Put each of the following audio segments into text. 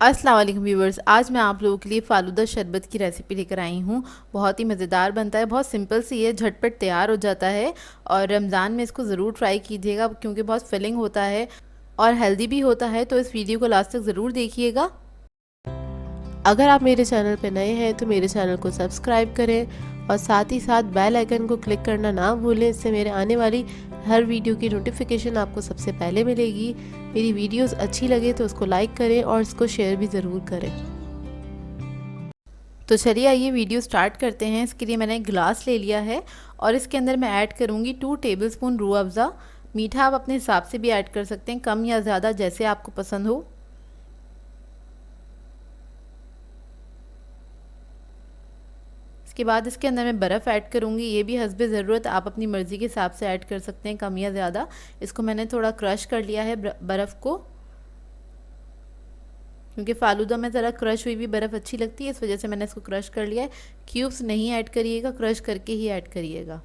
अस्सलाम वालेकुम व्यूवर्स, आज मैं आप लोगों के लिए फ़ालूदा शरबत की रेसिपी लेकर आई हूँ। बहुत ही मज़ेदार बनता है, बहुत सिंपल सी है, झटपट तैयार हो जाता है। और रमज़ान में इसको ज़रूर ट्राई कीजिएगा क्योंकि बहुत फिलिंग होता है और हेल्दी भी होता है। तो इस वीडियो को लास्ट तक ज़रूर देखिएगा। अगर आप मेरे चैनल पर नए हैं तो मेरे चैनल को सब्सक्राइब करें और साथ ही साथ बेल आइकन को क्लिक करना ना भूलें। इससे मेरे आने वाली हर वीडियो की नोटिफिकेशन आपको सबसे पहले मिलेगी। मेरी वीडियोस अच्छी लगे तो उसको लाइक करें और इसको शेयर भी ज़रूर करें। तो चलिए आइए वीडियो स्टार्ट करते हैं। इसके लिए मैंने एक गिलास ले लिया है और इसके अंदर मैं ऐड करूँगी 2 टेबलस्पून रूह अफ़ज़ा। मीठा आप अपने हिसाब से भी ऐड कर सकते हैं, कम या ज़्यादा जैसे आपको पसंद हो। इसके बाद इसके अंदर मैं बर्फ़ ऐड करूँगी, ये भी हस्बे ज़रूरत आप अपनी मर्ज़ी के हिसाब से ऐड कर सकते हैं, कम या ज़्यादा। इसको मैंने थोड़ा क्रश कर लिया है बर्फ़ को, क्योंकि फ़ालूदा में ज़रा क्रश हुई भी बर्फ़ अच्छी लगती है, इस वजह से मैंने इसको क्रश कर लिया है। क्यूब्स नहीं ऐड करिएगा, क्रश करके ही ऐड करिएगा।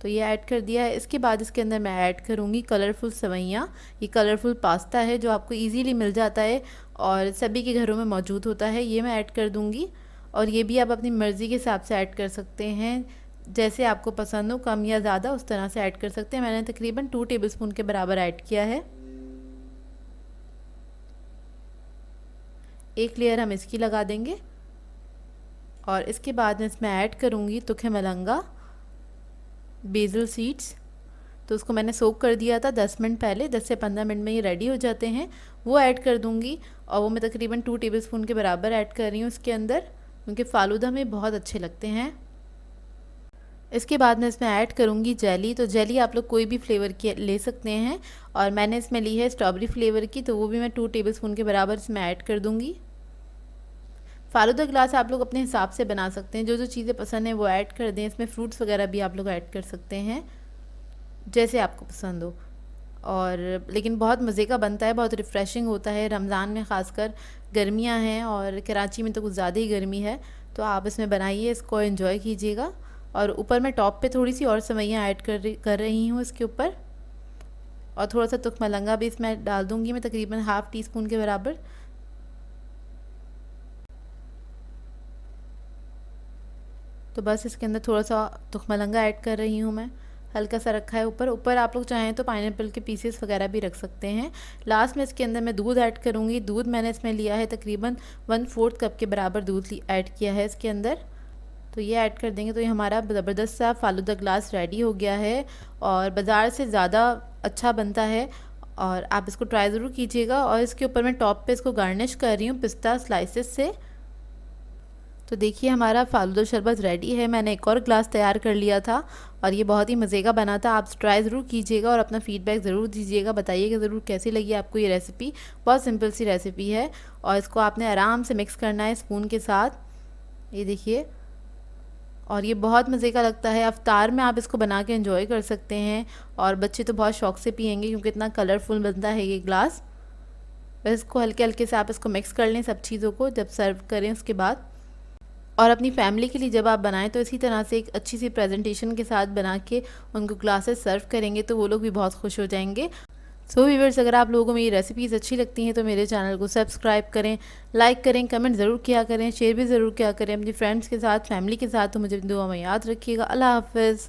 तो ये ऐड कर दिया है। इसके बाद इसके अंदर मैं ऐड करूँगी कलरफुल सेवइयाँ। ये कलरफुल पास्ता है जो आपको इजीली मिल जाता है और सभी के घरों में मौजूद होता है, ये मैं ऐड कर दूँगी। और ये भी आप अपनी मर्ज़ी के हिसाब से ऐड कर सकते हैं, जैसे आपको पसंद हो, कम या ज़्यादा उस तरह से ऐड कर सकते हैं। मैंने तकरीबन 2 टेबलस्पून के बराबर ऐड किया है। एक लेयर हम इसकी लगा देंगे और इसके बाद मैं इसमें ऐड करूँगी तुखे मलंगा, बेसिल सीड्स। तो उसको मैंने सोक कर दिया था 10 मिनट पहले, 10 से 15 मिनट में ये रेडी हो जाते हैं। वो ऐड कर दूँगी और वो मैं तकरीबन 2 टेबलस्पून के बराबर ऐड कर रही हूँ इसके अंदर, क्योंकि फ़ालूदा में बहुत अच्छे लगते हैं। इसके बाद मैं इसमें ऐड करूँगी जेली। तो जेली आप लोग कोई भी फ्लेवर की ले सकते हैं और मैंने इसमें ली है स्ट्रॉबेरी फ्लेवर की, तो वो भी मैं 2 टेबलस्पून के बराबर इसमें ऐड कर दूँगी। फ़ालूदा गिलास आप लोग अपने हिसाब से बना सकते हैं, जो जो चीज़ें पसंद हैं वो ऐड कर दें। इसमें फ्रूट्स वगैरह भी आप लोग ऐड कर सकते हैं, जैसे आपको पसंद हो। और लेकिन बहुत मज़े का बनता है, बहुत रिफ़्रेशिंग होता है। रमज़ान में ख़ासकर गर्मियाँ हैं और कराची में तो कुछ ज़्यादा ही गर्मी है, तो आप इसमें बनाइए, इसको एंजॉय कीजिएगा। और ऊपर मैं टॉप पे थोड़ी सी और सेवइयाँ ऐड कर रही हूँ इसके ऊपर, और थोड़ा सा तुख मलंगा भी इसमें डाल दूँगी मैं, तकरीबन ½ टीस्पून के बराबर। तो बस इसके अंदर थोड़ा सा तुख मलंगा ऐड कर रही हूँ मैं, हल्का सा रखा है ऊपर आप लोग चाहें तो पाइनएप्पल के पीसेस वगैरह भी रख सकते हैं। लास्ट में इसके अंदर मैं दूध ऐड करूँगी। दूध मैंने इसमें लिया है तकरीबन 1/4 कप के बराबर दूध ऐड किया है इसके अंदर। तो ये ऐड कर देंगे तो ये हमारा ज़बरदस्त सा फ़ालूदा ग्लास रेडी हो गया है और बाज़ार से ज़्यादा अच्छा बनता है, और आप इसको ट्राई ज़रूर कीजिएगा। और इसके ऊपर मैं टॉप पे इसको गार्निश कर रही हूँ पिस्ता स्लाइसेस से। तो देखिए हमारा फ़ालूदा शरबत रेडी है। मैंने एक और ग्लास तैयार कर लिया था और ये बहुत ही मज़े का बना था। आप ट्राई ज़रूर कीजिएगा और अपना फ़ीडबैक ज़रूर दीजिएगा, बताइएगा ज़रूर कैसी लगी आपको ये रेसिपी। बहुत सिंपल सी रेसिपी है और इसको आपने आराम से मिक्स करना है स्पून के साथ, ये देखिए। और ये बहुत मज़े का लगता है, अफ्तार में आप इसको बना के एंजॉय कर सकते हैं और बच्चे तो बहुत शौक़ से पियेंगे क्योंकि इतना कलरफुल बनता है ये ग्लास। बस इसको हल्के हल्के से आप इसको मिक्स कर लें सब चीज़ों को जब सर्व करें उसके बाद। और अपनी फैमिली के लिए जब आप बनाएं तो इसी तरह से एक अच्छी सी प्रेजेंटेशन के साथ बना के उनको ग्लासेस सर्व करेंगे तो वो लोग भी बहुत खुश हो जाएंगे। सो व्यूअर्स, अगर आप लोगों को मेरी रेसिपीज़ अच्छी लगती हैं तो मेरे चैनल को सब्सक्राइब करें, लाइक करें, कमेंट ज़रूर किया करें, शेयर भी ज़रूर किया करें अपनी फ्रेंड्स के साथ, फैमिली के साथ। तो मुझे दुआ में याद रखिएगा। अल्लाह हाफ़िज़।